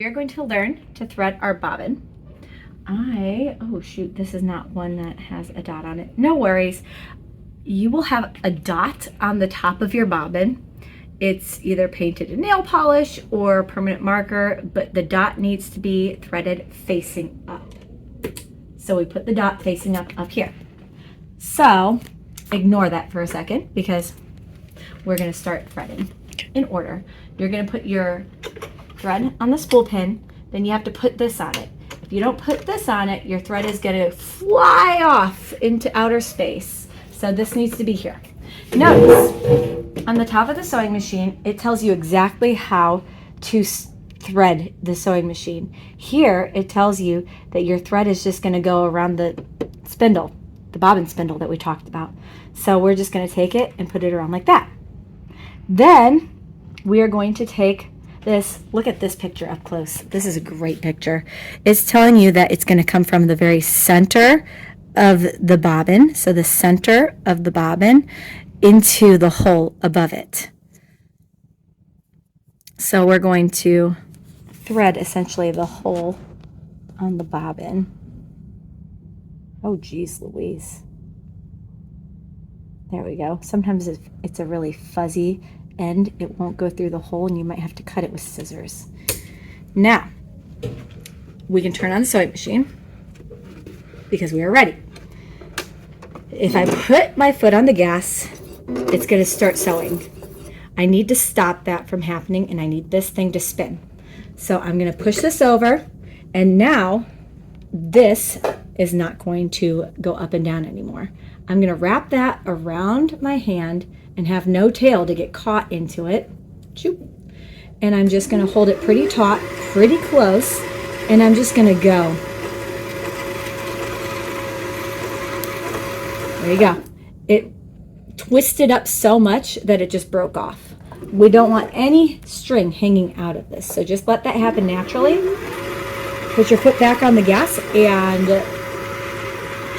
We are going to learn to thread our bobbin. Oh shoot, this is not one that has a dot on it. No worries. You will have a dot on the top of your bobbin. It's either painted in nail polish or permanent marker, but the dot needs to be threaded facing up. So we put the dot facing up here. So ignore that for a second because we're going to start threading in order. You're going to put your thread on the spool pin, then you have to put this on it. If you don't put this on it, your thread is going to fly off into outer space. So this needs to be here. Notice on the top of the sewing machine, it tells you exactly how to thread the sewing machine. Here, it tells you that your thread is just going to go around the spindle, the bobbin spindle that we talked about. So we're just going to take it and put it around like that. Then we are going to take this, look at this picture up close. This is a great picture. It's telling you that it's going to come from the very center of the bobbin, so the center of the bobbin into the hole above it. So we're going to thread essentially the hole on the bobbin. Oh geez Louise. There we go. Sometimes if it's a really fuzzy end, it won't go through the hole and you might have to cut it with scissors. Now, we can turn on the sewing machine because we are ready. If I put my foot on the gas, it's going to start sewing. I need to stop that from happening and I need this thing to spin. So I'm going to push this over and now this is not going to go up and down anymore. I'm going to wrap that around my hand and have no tail to get caught into it. And I'm just going to hold it pretty taut, pretty close, and I'm just going to go. There you go. It twisted up so much that it just broke off. We don't want any string hanging out of this, so just let that happen naturally. Put your foot back on the gas and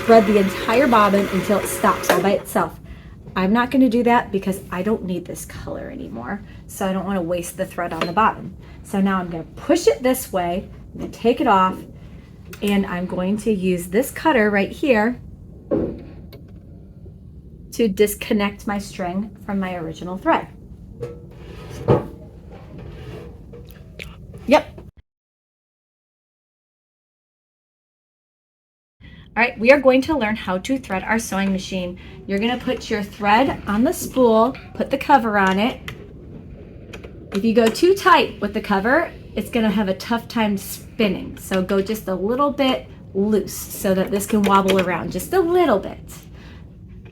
thread the entire bobbin until it stops all by itself. I'm not going to do that because I don't need this color anymore, so I don't want to waste the thread on the bobbin. So now I'm going to push it this way, I'm going to take it off, and I'm going to use this cutter right here to disconnect my string from my original thread. Yep. All right, we are going to learn how to thread our sewing machine. You're going to put your thread on the spool, put the cover on it. If you go too tight with the cover, it's going to have a tough time spinning. So go just a little bit loose so that this can wobble around just a little bit.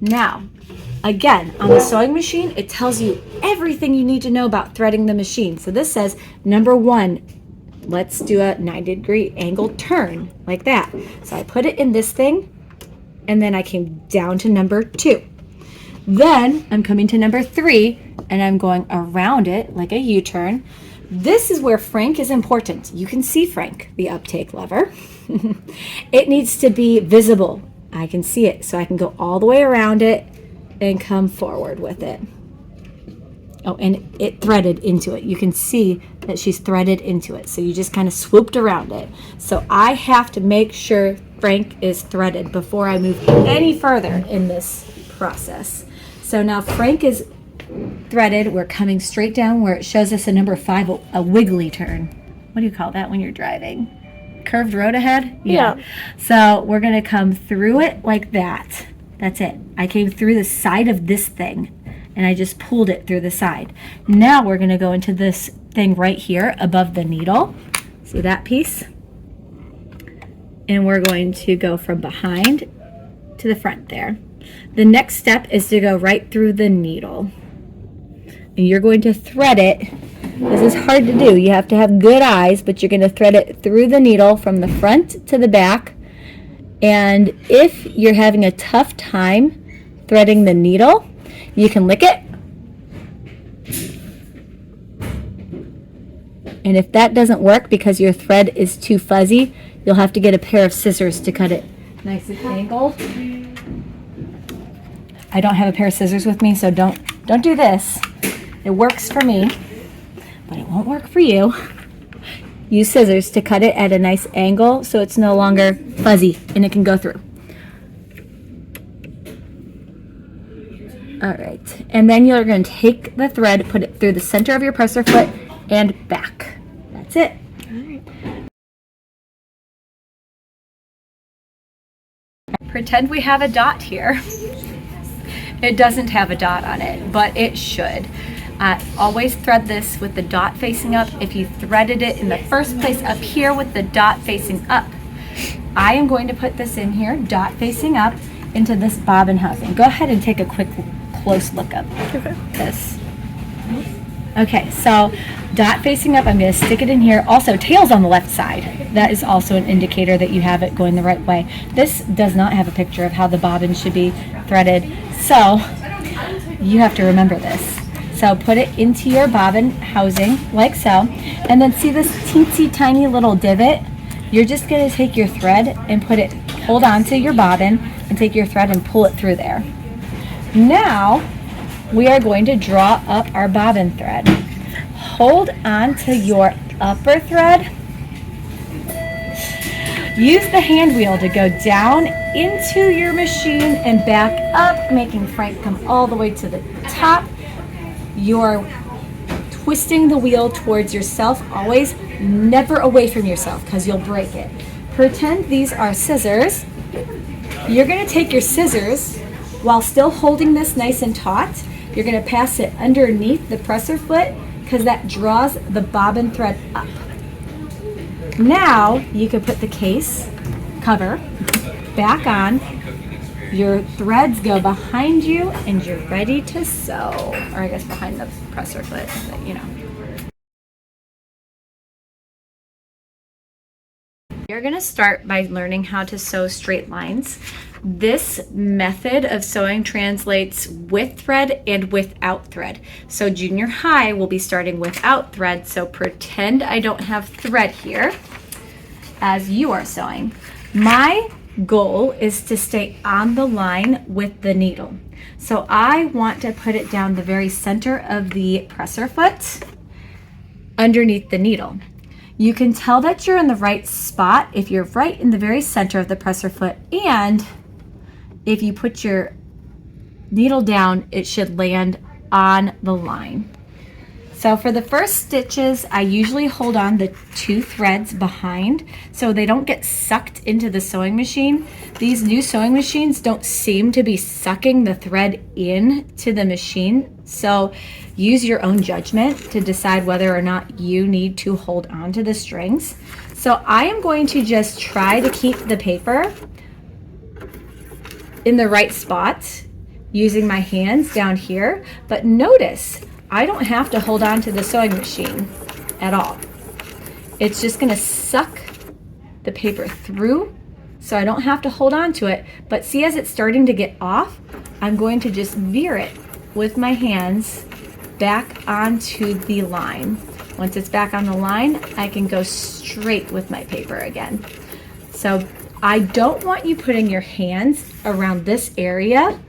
Now, again, on the sewing machine, it tells you everything you need to know about threading the machine. So this says, number 1, let's do a 90-degree angled turn like that. So I put it in this thing and then I came down to number 2. Then I'm coming to number 3 and I'm going around it like a U-turn. This is where Frank is important. You can see Frank, the uptake lever. It needs to be visible. I can see it, so I can go all the way around it and come forward with it. Oh, and it threaded into it. You can see that she's threaded into it. So you just kind of swooped around it. So I have to make sure Frank is threaded before I move any further in this process. So now Frank is threaded. We're coming straight down where it shows us a number 5, a wiggly turn. What do you call that when you're driving? Curved road ahead? Yeah. So we're going to come through it like that. That's it. I came through the side of this thing and I just pulled it through the side. Now we're going to go into this thing right here above the needle. See that piece? And we're going to go from behind to the front there. The next step is to go right through the needle. And you're going to thread it. This is hard to do. You have to have good eyes, but you're going to thread it through the needle from the front to the back. And if you're having a tough time threading the needle, you can lick it. And if that doesn't work because your thread is too fuzzy, you'll have to get a pair of scissors to cut it nice and angled. I don't have a pair of scissors with me, so don't do this. It works for me, but it won't work for you. use scissors to cut it at a nice angle so it's no longer fuzzy and it can go through. All right, and then you're going to take the thread, put it through the center of your presser foot and back. That's it. Pretend we have a dot here. It doesn't have a dot on it, but it should. Always thread this with the dot facing up. If you threaded it in the first place up here with the dot facing up, I am going to put this in here, dot facing up, into this bobbin housing. Go ahead and take a quick close look up this. Okay, so dot facing up, I'm going to stick it in here. Also, tails on the left side. That is also an indicator that you have it going the right way. This does not have a picture of how the bobbin should be threaded, so you have to remember this. So put it into your bobbin housing like so, and then see this teensy tiny little divot? You're just going to take your thread and put it, hold on to your bobbin and take your thread and pull it through there. Now we are going to draw up our bobbin thread. Hold on to your upper thread. Use the hand wheel to go down into your machine and back up, making Frank come all the way to the top. You're twisting the wheel towards yourself, always, never away from yourself because you'll break it. Pretend these are scissors. You're going to take your scissors while still holding this nice and taut. You're going to pass it underneath the presser foot because that draws the bobbin thread up. Now you can put the case cover back on. Your threads go behind you and you're ready to sew. Or I guess behind the presser foot, but you know. You're going to start by learning how to sew straight lines. This method of sewing translates with thread and without thread. So junior high will be starting without thread, so pretend I don't have thread here as you are sewing. My goal is to stay on the line with the needle. So I want to put it down the very center of the presser foot underneath the needle. You can tell that you're in the right spot if you're right in the very center of the presser foot, and if you put your needle down, it should land on the line. So for the first stitches, I usually hold on the two threads behind so they don't get sucked into the sewing machine. These new sewing machines don't seem to be sucking the thread in to the machine. So use your own judgment to decide whether or not you need to hold on to the strings. So I am going to just try to keep the paper in the right spot using my hands down here, but notice I don't have to hold on to the sewing machine at all. It's just going to suck the paper through, so I don't have to hold on to it. But see, as it's starting to get off, I'm going to just veer it with my hands back onto the line. Once it's back on the line, I can go straight with my paper again. So I don't want you putting your hands around this area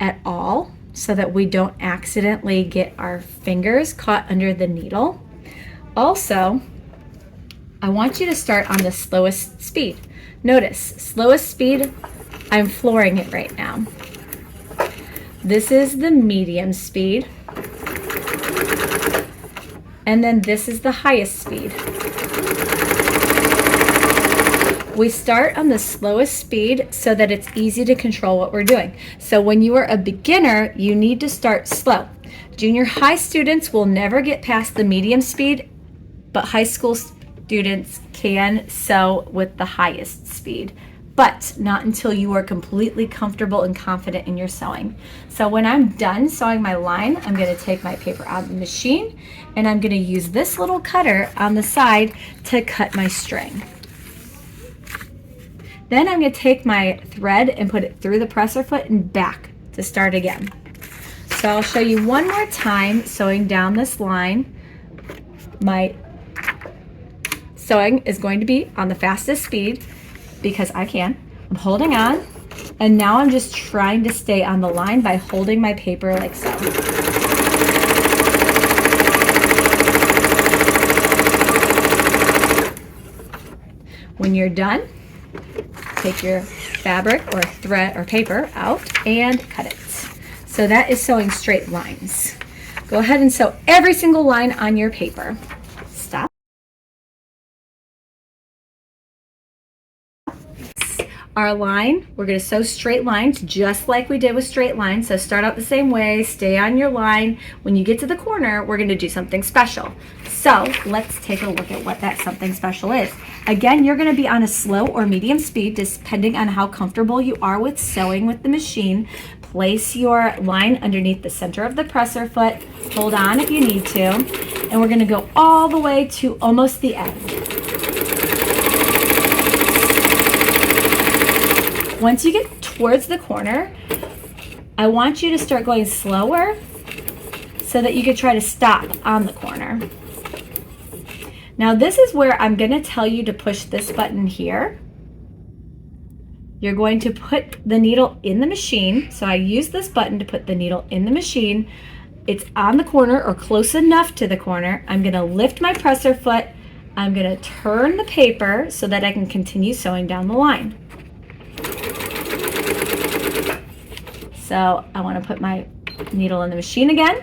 at all, so that we don't accidentally get our fingers caught under the needle. Also, I want you to start on the slowest speed. Notice, slowest speed, I'm flooring it right now. This is the medium speed. And then this is the highest speed. We start on the slowest speed so that it's easy to control what we're doing. So when you are a beginner, you need to start slow. Junior high students will never get past the medium speed, but high school students can sew with the highest speed, but not until you are completely comfortable and confident in your sewing. So when I'm done sewing my line, I'm going to take my paper out of the machine and I'm going to use this little cutter on the side to cut my string. Then I'm going to take my thread and put it through the presser foot and back to start again. So I'll show you one more time sewing down this line. My sewing is going to be on the fastest speed because I can. I'm holding on, and now I'm just trying to stay on the line by holding my paper like so. When you're done, take your fabric or thread or paper out and cut it. So that is sewing straight lines. Go ahead and sew every single line on your paper. Stop. Our line, we're going to sew straight lines just like we did with straight lines. So start out the same way, stay on your line. When you get to the corner, we're going to do something special. So let's take a look at what that something special is. Again, you're going to be on a slow or medium speed depending on how comfortable you are with sewing with the machine. Place your line underneath the center of the presser foot. Hold on if you need to. And we're going to go all the way to almost the end. Once you get towards the corner, I want you to start going slower so that you can try to stop on the corner. Now this is where I'm going to tell you to push this button here. You're going to put the needle in the machine. So I use this button to put the needle in the machine. It's on the corner or close enough to the corner. I'm going to lift my presser foot. I'm going to turn the paper so that I can continue sewing down the line. So I want to put my needle in the machine again.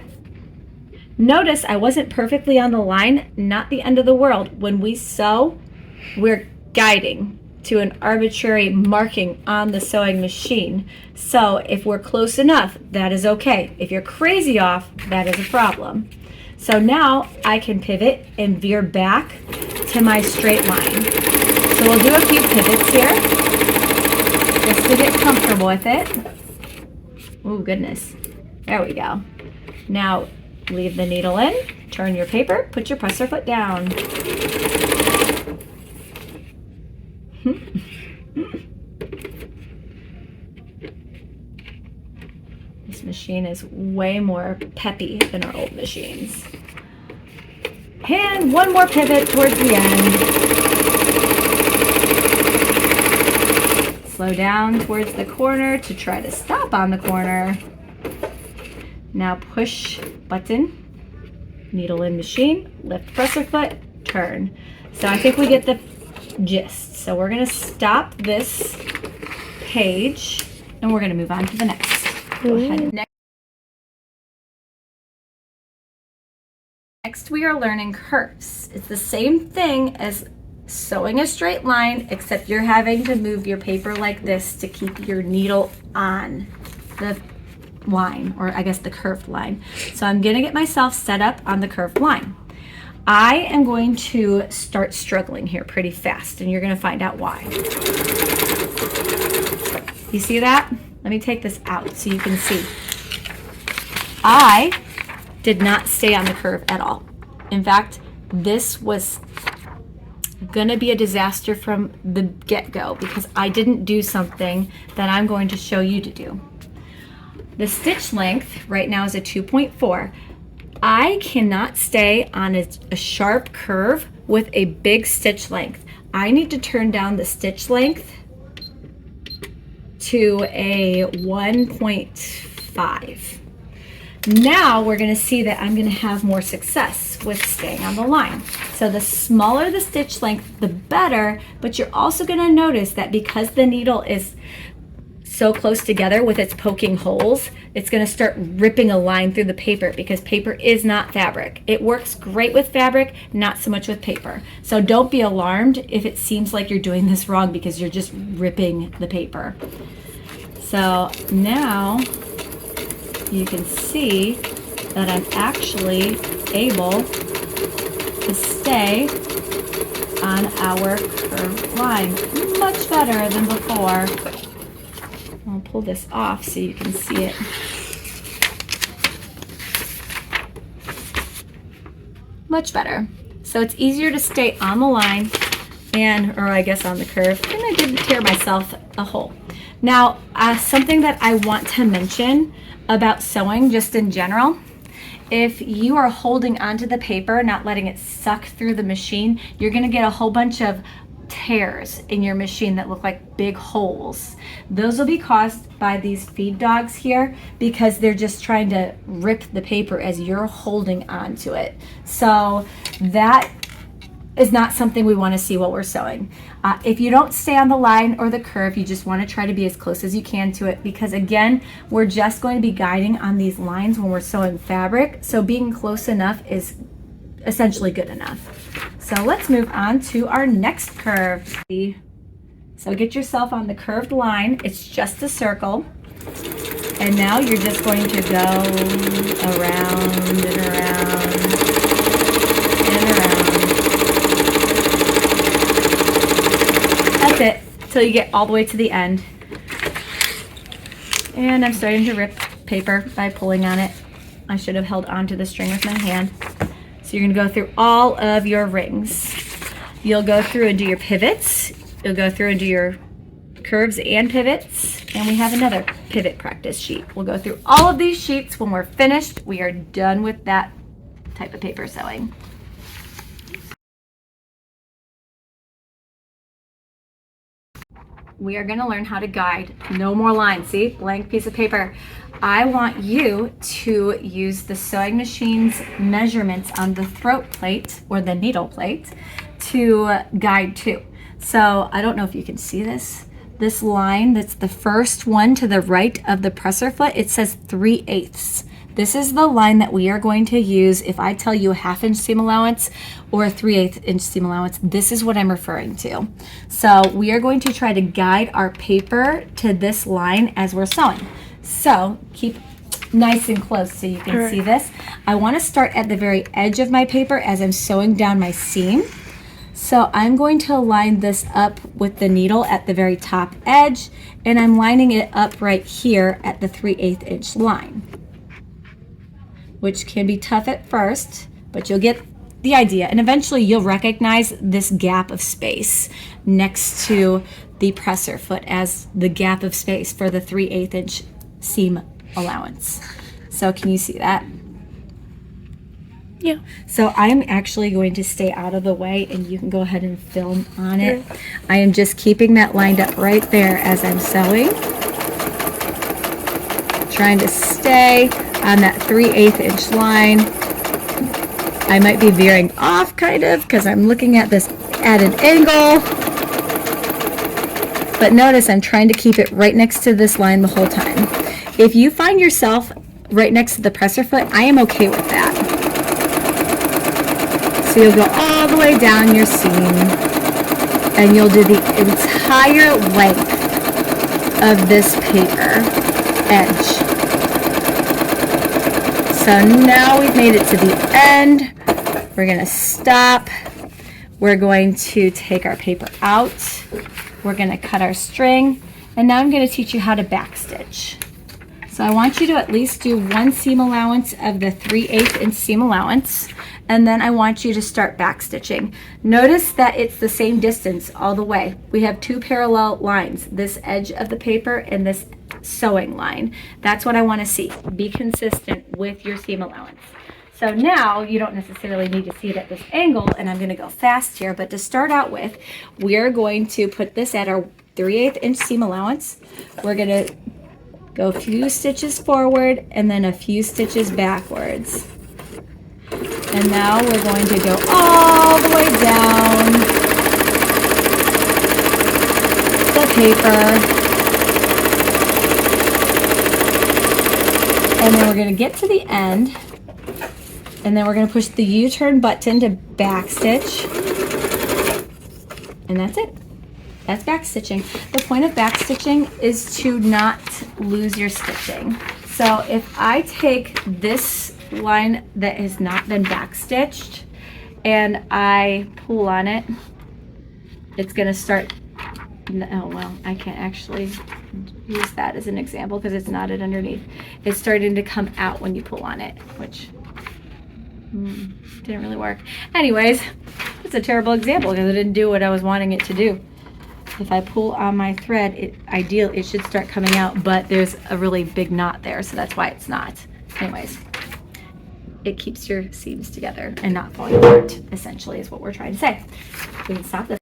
Notice I wasn't perfectly on the line, not the end of the world. When we sew, we're guiding to an arbitrary marking on the sewing machine. So if we're close enough, that is okay. If you're crazy off, that is a problem. So now I can pivot and veer back to my straight line. So we'll do a few pivots here just to get comfortable with it. Oh goodness, there we go. Now leave the needle in, turn your paper, put your presser foot down. This machine is way more peppy than our old machines. And one more pivot towards the end. Slow down towards the corner to try to stop on the corner. Now push button, needle in machine, lift presser foot, turn. So I think we get the gist. So we're going to stop this page and we're going to move on to the next. Go ahead. Next we are learning curves. It's the same thing as sewing a straight line, except you're having to move your paper like this to keep your needle on the line, or I guess the curved line. So I'm going to get myself set up on the curved line. I am going to start struggling here pretty fast, and you're going to find out why. You see that? Let me take this out so you can see. I did not stay on the curve at all. In fact, this was going to be a disaster from the get-go because I didn't do something that I'm going to show you to do. The stitch length right now is a 2.4. I cannot stay on a sharp curve with a big stitch length. I need to turn down the stitch length to a 1.5. Now we're going to see that I'm going to have more success with staying on the line. So the smaller the stitch length, the better, but you're also going to notice that because the needle is so close together with its poking holes, it's going to start ripping a line through the paper because paper is not fabric. It works great with fabric, not so much with paper. So don't be alarmed if it seems like you're doing this wrong because you're just ripping the paper. So now you can see that I'm actually able to stay on our curved line much better than before. I'll pull this off so you can see it. Much better. So it's easier to stay on the line or I guess on the curve. And I didn't tear myself a hole. Now, something that I want to mention about sewing just in general, if you are holding onto the paper, not letting it suck through the machine, you're going to get a whole bunch of tears in your machine that look like big holes. Those will be caused by these feed dogs here because they're just trying to rip the paper as you're holding onto it. So that is not something we want to see while we're sewing. If you don't stay on the line or the curve, you just want to try to be as close as you can to it, because again, we're just going to be guiding on these lines when we're sewing fabric. So being close enough is essentially good enough. So let's move on to our next curve. So get yourself on the curved line. It's just a circle. And now you're just going to go around and around and around. That's it, till you get all the way to the end. And I'm starting to rip paper by pulling on it. I should have held onto the string with my hand. So you're gonna go through all of your rings. You'll go through and do your pivots. You'll go through and do your curves and pivots. And we have another pivot practice sheet. We'll go through all of these sheets. When we're finished, we are done with that type of paper sewing. We are going to learn how to guide. No more lines. See, blank piece of paper. I want you to use the sewing machine's measurements on the throat plate or the needle plate to guide to. So I don't know if you can see this. This line that's the first one to the right of the presser foot, it says 3/8. This is the line that we are going to use if I tell you a 1/2 inch seam allowance or a 3/8 inch seam allowance. This is what I'm referring to. So we are going to try to guide our paper to this line as we're sewing. So keep nice and close so you can see this. I want to start at the very edge of my paper as I'm sewing down my seam. So I'm going to line this up with the needle at the very top edge, and I'm lining it up right here at the 3/8 inch line, which can be tough at first, but you'll get the idea. And eventually you'll recognize this gap of space next to the presser foot as the gap of space for the 3/8 inch seam allowance. So can you see that? Yeah. So I'm actually going to stay out of the way and you can go ahead and film on it. I am just keeping that lined up right there as I'm sewing. Trying to stay on that 3/8 inch line. I might be veering off kind of because I'm looking at this at an angle. But notice I'm trying to keep it right next to this line the whole time. If you find yourself right next to the presser foot, I am okay with that. So you'll go all the way down your seam and you'll do the entire length of this paper edge. So now we've made it to the end. We're going to stop. We're going to take our paper out. We're going to cut our string. And now I'm going to teach you how to backstitch. So I want you to at least do one seam allowance of the 3/8 inch seam allowance. And then I want you to start backstitching. Notice that it's the same distance all the way. We have two parallel lines, this edge of the paper and this sewing line. That's what I want to see. Be consistent with your seam allowance. So now you don't necessarily need to see it at this angle, and I'm going to go fast here, but to start out with, we're going to put this at our 3/8 inch seam allowance. We're going to go a few stitches forward and then a few stitches backwards. And now we're going to go all the way down the paper. And then we're going to get to the end. And then we're going to push the U-turn button to backstitch. And that's it. That's backstitching. The point of backstitching is to not lose your stitching. So if I take this line that has not been backstitched and I pull on it, it's going to start, oh well, I can't actually use that as an example because it's knotted underneath. It's starting to come out when you pull on it, which didn't really work. Anyways, it's a terrible example because it didn't do what I was wanting it to do. If I pull on my thread, it should start coming out, but there's a really big knot there, so that's why it's not. Anyways, it keeps your seams together and not falling apart, essentially, is what we're trying to say. We can stop this.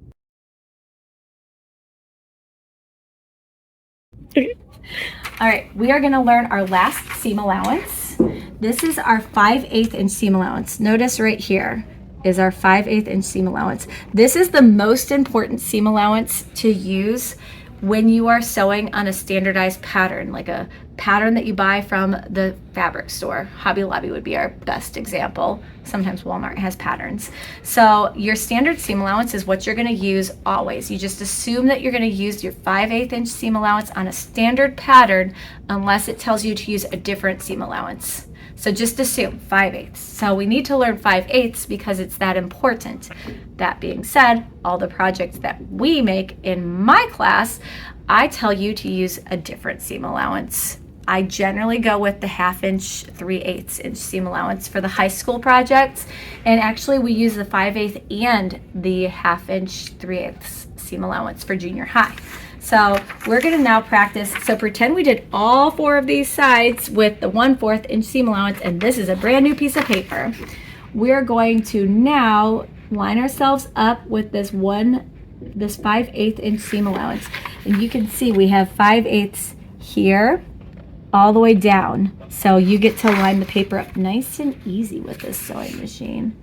All right, we are going to learn our last seam allowance. This is our 5/8 inch seam allowance. Notice right here, is our 5/8 inch seam allowance. This is the most important seam allowance to use when you are sewing on a standardized pattern, like a pattern that you buy from the fabric store. Hobby Lobby would be our best example. Sometimes Walmart has patterns. So your standard seam allowance is what you're gonna use always. You just assume that you're gonna use your 5/8 inch seam allowance on a standard pattern unless it tells you to use a different seam allowance. So just assume 5/8. So we need to learn 5/8 because it's that important. That being said, all the projects that we make in my class, I tell you to use a different seam allowance. I generally go with the 1/2 inch, 3/8 inch seam allowance for the high school projects. And actually we use the 5/8 and the 1/2 inch, 3/8 seam allowance for junior high. So we're gonna now practice. So pretend we did all 4 of these sides with the 1/4 inch seam allowance, and this is a brand new piece of paper. We're going to now line ourselves up with this 5/8 inch seam allowance. And you can see we have 5/8 here all the way down. So you get to line the paper up nice and easy with this sewing machine.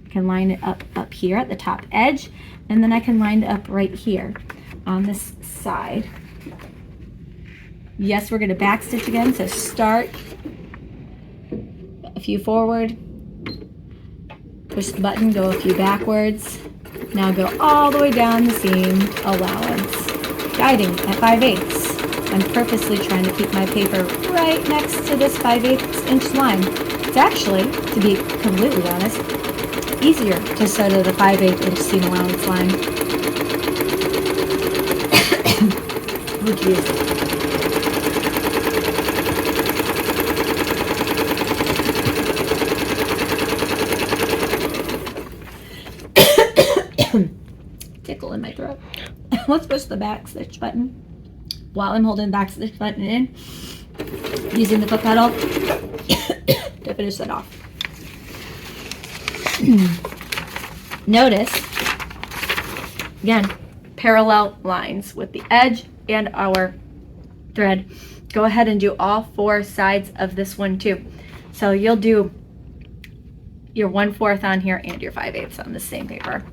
I can line it up here at the top edge, and then I can line it up right here on this side. Yes, we're going to back stitch again, so start a few forward, push the button, go a few backwards, now go all the way down the seam allowance, guiding at 5/8. I'm purposely trying to keep my paper right next to this 5/8 inch line. It's actually, to be completely honest, easier to sew to the 5/8 inch seam allowance line. Oh, geez. Tickle in my throat. Let's push the back stitch button while I'm holding the back stitch button in, using the foot pedal to finish that off. Notice, again, parallel lines with the edge and our thread. Go ahead and do all 4 sides of this one too. So you'll do your 1/4 on here and your 5/8 on the same paper.